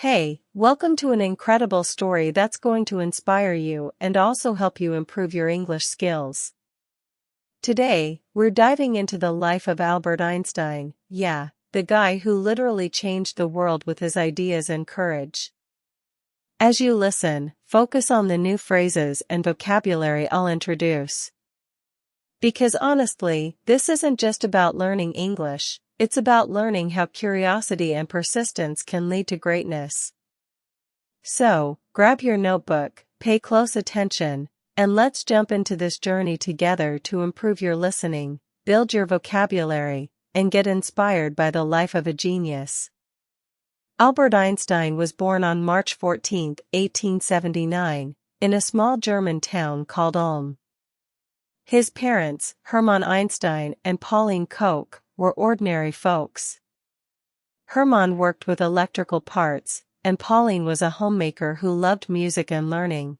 Hey, welcome to an incredible story that's going to inspire you and also help you improve your English skills. Today, we're diving into the life of Albert Einstein, the guy who literally changed the world with his ideas and courage. As you listen, focus on the new phrases and vocabulary I'll introduce. Because honestly, this isn't just about learning English, it's about learning how curiosity and persistence can lead to greatness. So, grab your notebook, pay close attention, and let's jump into this journey together to improve your listening, build your vocabulary, and get inspired by the life of a genius. Albert Einstein was born on March 14, 1879, in a small German town called Ulm. His parents, Hermann Einstein and Pauline Koch, were ordinary folks. Hermann worked with electrical parts, and Pauline was a homemaker who loved music and learning.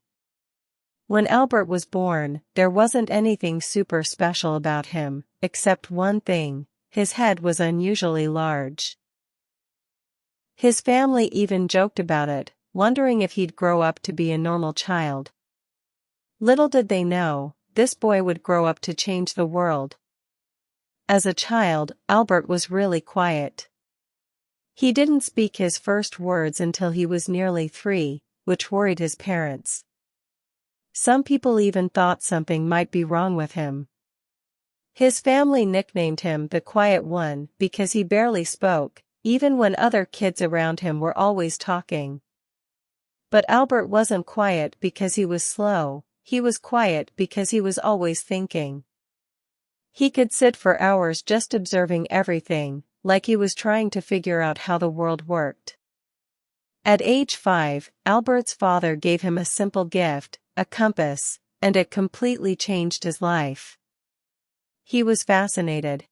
When Albert was born, there wasn't anything super special about him, except one thing: his head was unusually large. His family even joked about it, wondering if he'd grow up to be a normal child. Little did they know, this boy would grow up to change the world. As a child, Albert was really quiet. He didn't speak his first words until he was nearly 3, which worried his parents. Some people even thought something might be wrong with him. His family nicknamed him the Quiet One because he barely spoke, even when other kids around him were always talking. But Albert wasn't quiet because he was slow, he was quiet because he was always thinking. He could sit for hours just observing everything, like he was trying to figure out how the world worked. At age 5, Albert's father gave him a simple gift, a compass, and it completely changed his life. He was fascinated.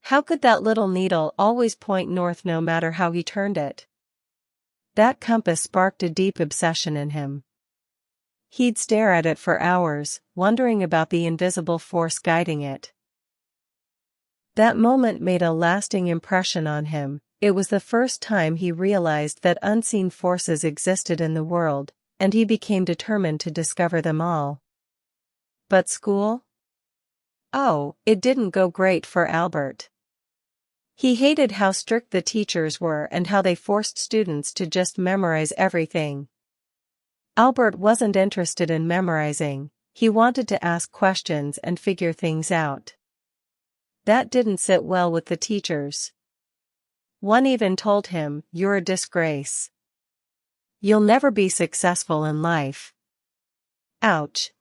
How could that little needle always point north no matter how he turned it? That compass sparked a deep obsession in him. He'd stare at it for hours, wondering about the invisible force guiding it. That moment made a lasting impression on him. It was the first time he realized that unseen forces existed in the world, and he became determined to discover them all. But school? Oh, it didn't go great for Albert. He hated how strict the teachers were and how they forced students to just memorize everything. Albert wasn't interested in memorizing, he wanted to ask questions and figure things out. That didn't sit well with the teachers. One even told him, "You're a disgrace. You'll never be successful in life." Ouch.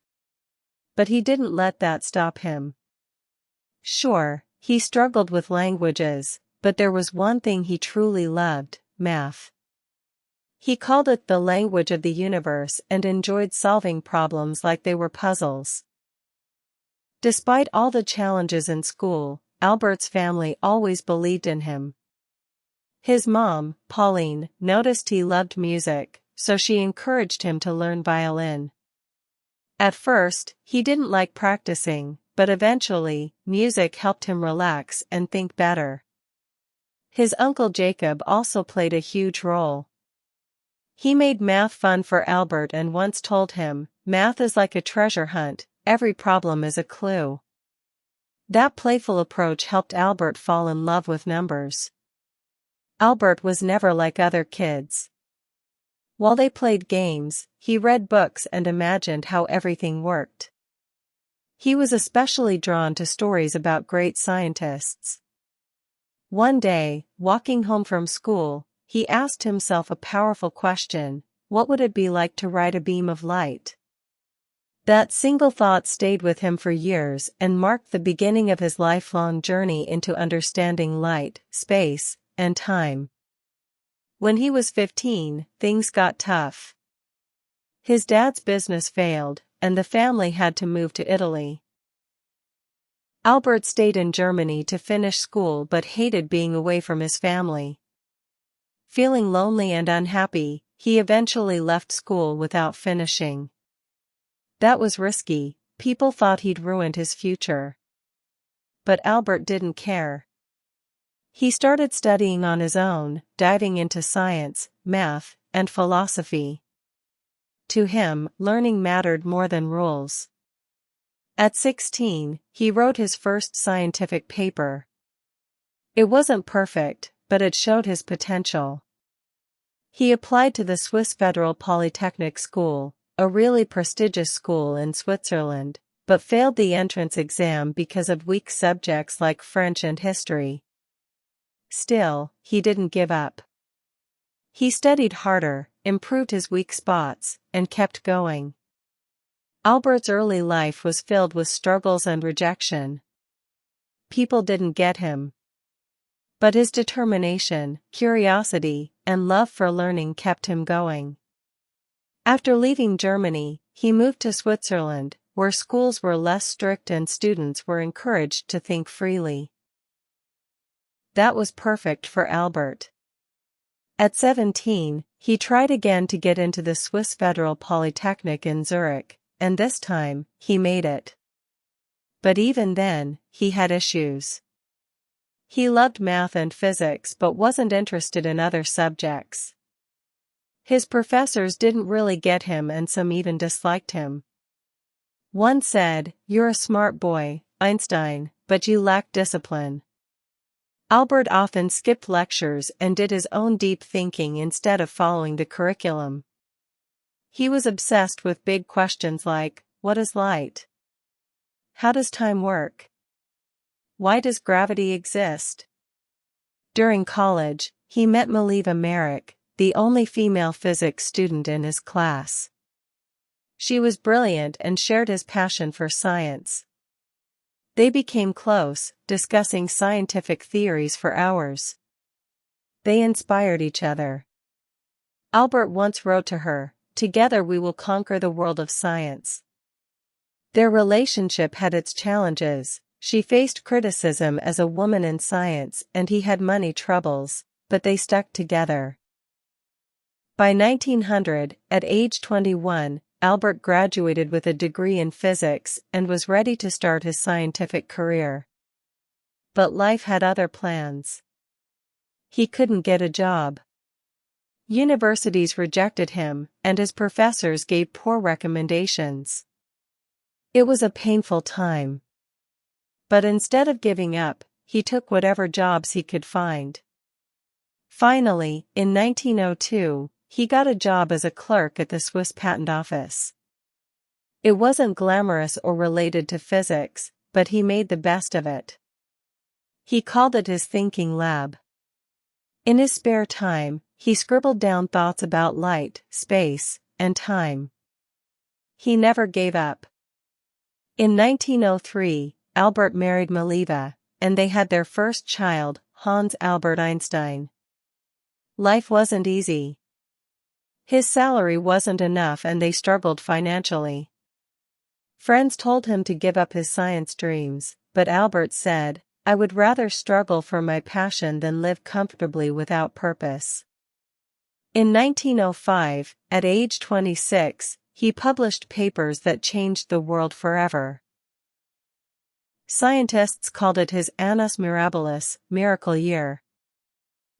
But he didn't let that stop him. Sure, he struggled with languages, but there was one thing he truly loved: math. He called it the language of the universe and enjoyed solving problems like they were puzzles. Despite all the challenges in school, Albert's family always believed in him. His mom, Pauline, noticed he loved music, so she encouraged him to learn violin. At first, he didn't like practicing, but eventually, music helped him relax and think better. His uncle Jacob also played a huge role. He made math fun for Albert and once told him, "Math is like a treasure hunt, every problem is a clue." That playful approach helped Albert fall in love with numbers. Albert was never like other kids. While they played games, he read books and imagined how everything worked. He was especially drawn to stories about great scientists. One day, walking home from school, he asked himself a powerful question: what would it be like to ride a beam of light? That single thought stayed with him for years and marked the beginning of his lifelong journey into understanding light, space, and time. When he was 15, things got tough. His dad's business failed, and the family had to move to Italy. Albert stayed in Germany to finish school but hated being away from his family. Feeling lonely and unhappy, he eventually left school without finishing. That was risky, people thought he'd ruined his future. But Albert didn't care. He started studying on his own, diving into science, math, and philosophy. To him, learning mattered more than rules. At 16, he wrote his first scientific paper. It wasn't perfect, but it showed his potential. He applied to the Swiss Federal Polytechnic School, a really prestigious school in Switzerland, but failed the entrance exam because of weak subjects like French and history. Still, he didn't give up. He studied harder, improved his weak spots, and kept going. Albert's early life was filled with struggles and rejection. People didn't get him. But his determination, curiosity, and love for learning kept him going. After leaving Germany, he moved to Switzerland, where schools were less strict and students were encouraged to think freely. That was perfect for Albert. At 17, he tried again to get into the Swiss Federal Polytechnic in Zurich, and this time, he made it. But even then, he had issues. He loved math and physics but wasn't interested in other subjects. His professors didn't really get him and some even disliked him. One said, "You're a smart boy, Einstein, but you lack discipline." Albert often skipped lectures and did his own deep thinking instead of following the curriculum. He was obsessed with big questions like, what is light? How does time work? Why does gravity exist? During college, he met Mileva Merrick, the only female physics student in his class. She was brilliant and shared his passion for science. They became close, discussing scientific theories for hours. They inspired each other. Albert once wrote to her, "Together we will conquer the world of science." Their relationship had its challenges. She faced criticism as a woman in science and he had money troubles, but they stuck together. By 1900, at age 21, Albert graduated with a degree in physics and was ready to start his scientific career. But life had other plans. He couldn't get a job. Universities rejected him, and his professors gave poor recommendations. It was a painful time. But instead of giving up, he took whatever jobs he could find. Finally, in 1902, he got a job as a clerk at the Swiss Patent Office. It wasn't glamorous or related to physics, but he made the best of it. He called it his thinking lab. In his spare time, he scribbled down thoughts about light, space, and time. He never gave up. In 1903, Albert married Mileva, and they had their first child, Hans Albert Einstein. Life wasn't easy. His salary wasn't enough and they struggled financially. Friends told him to give up his science dreams, but Albert said, "I would rather struggle for my passion than live comfortably without purpose." In 1905, at age 26, he published papers that changed the world forever. Scientists called it his Annus Mirabilis, miracle year.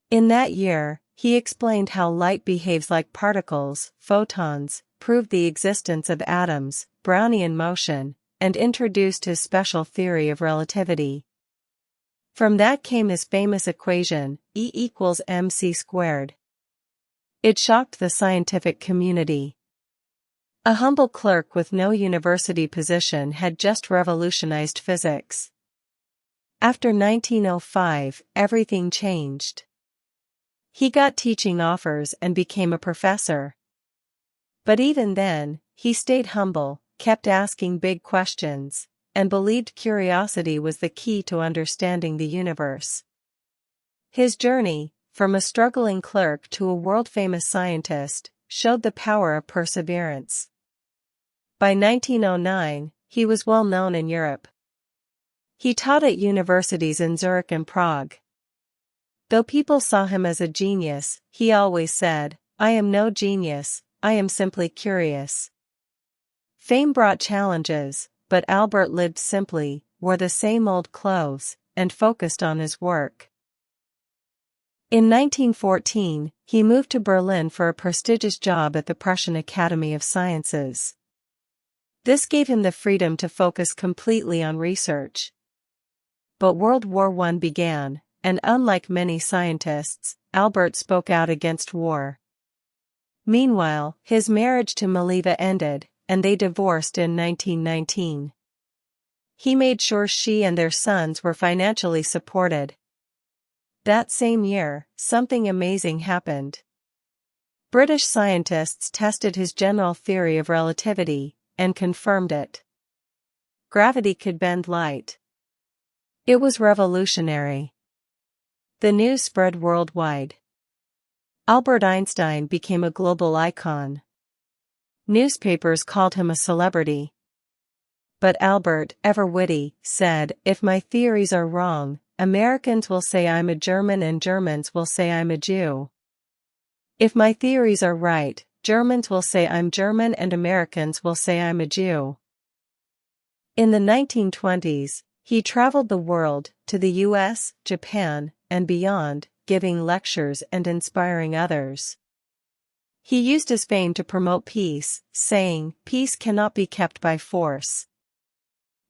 In that year, he explained how light behaves like particles, photons, proved the existence of atoms, Brownian motion, and introduced his special theory of relativity. From that came his famous equation, E equals mc squared. It shocked the scientific community. A humble clerk with no university position had just revolutionized physics. After 1905, everything changed. He got teaching offers and became a professor. But even then, he stayed humble, kept asking big questions, and believed curiosity was the key to understanding the universe. His journey, from a struggling clerk to a world-famous scientist, showed the power of perseverance. By 1909, he was well known in Europe. He taught at universities in Zurich and Prague. Though people saw him as a genius, he always said, "I am no genius, I am simply curious." Fame brought challenges, but Albert lived simply, wore the same old clothes, and focused on his work. In 1914, he moved to Berlin for a prestigious job at the Prussian Academy of Sciences. This gave him the freedom to focus completely on research. But World War I began, and unlike many scientists, Albert spoke out against war. Meanwhile, his marriage to Mileva ended, and they divorced in 1919. He made sure she and their sons were financially supported. That same year, something amazing happened. British scientists tested his general theory of relativity, and confirmed it. Gravity could bend light. It was revolutionary. The news spread worldwide. Albert Einstein became a global icon. Newspapers called him a celebrity. But Albert, ever witty, said, "If my theories are wrong, Americans will say I'm a German and Germans will say I'm a Jew. If my theories are right, Germans will say I'm German and Americans will say I'm a Jew." In the 1920s, he traveled the world, to the US, Japan, and beyond, giving lectures and inspiring others. He used his fame to promote peace, saying, "Peace cannot be kept by force.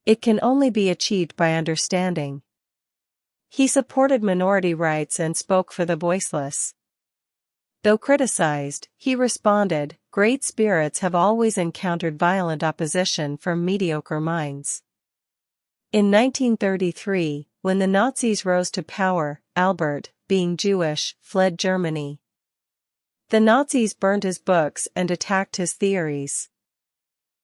It can only be achieved by understanding." He supported minority rights and spoke for the voiceless. Though criticized, he responded, "Great spirits have always encountered violent opposition from mediocre minds." In 1933, when the Nazis rose to power, Albert, being Jewish, fled Germany. The Nazis burned his books and attacked his theories.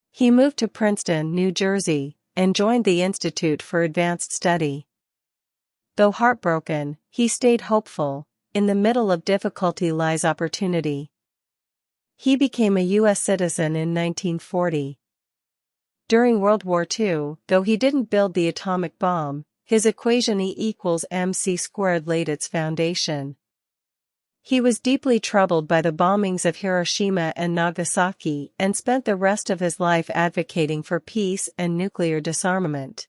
He moved to Princeton, New Jersey, and joined the Institute for Advanced Study. Though heartbroken, he stayed hopeful. In the middle of difficulty lies opportunity. He became a U.S. citizen in 1940. During World War II, though he didn't build the atomic bomb, his equation E=mc² laid its foundation. He was deeply troubled by the bombings of Hiroshima and Nagasaki and spent the rest of his life advocating for peace and nuclear disarmament.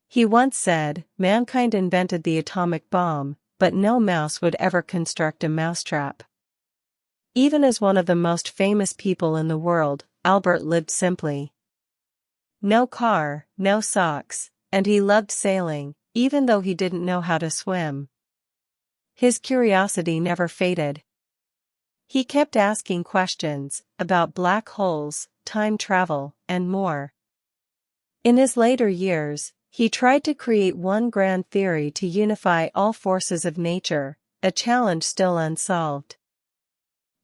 He once said, "Mankind invented the atomic bomb, but no mouse would ever construct a mousetrap." Even as one of the most famous people in the world, Albert lived simply. No car, no socks, and he loved sailing, even though he didn't know how to swim. His curiosity never faded. He kept asking questions about black holes, time travel, and more. In his later years, he tried to create one grand theory to unify all forces of nature, a challenge still unsolved.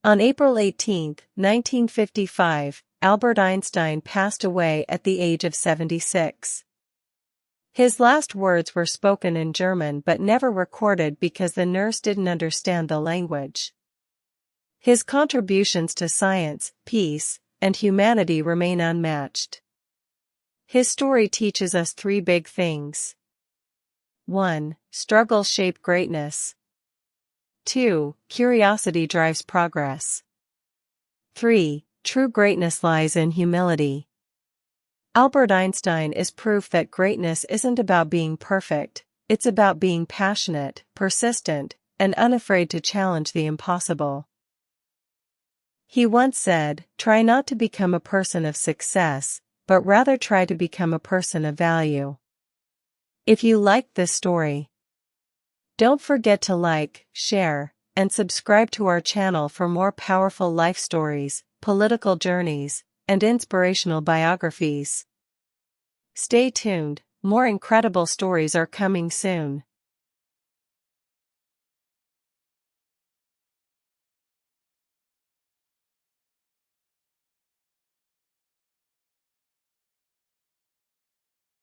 On April 18, 1955, Albert Einstein passed away at the age of 76. His last words were spoken in German but never recorded because the nurse didn't understand the language. His contributions to science, peace, and humanity remain unmatched. His story teaches us three big things. 1. Struggles shape greatness. 2. Curiosity drives progress. 3. True greatness lies in humility. Albert Einstein is proof that greatness isn't about being perfect, it's about being passionate, persistent, and unafraid to challenge the impossible. He once said, "Try not to become a person of success, but rather try to become a person of value." If you liked this story, don't forget to like, share, and subscribe to our channel for more powerful life stories, political journeys, and inspirational biographies. Stay tuned, more incredible stories are coming soon.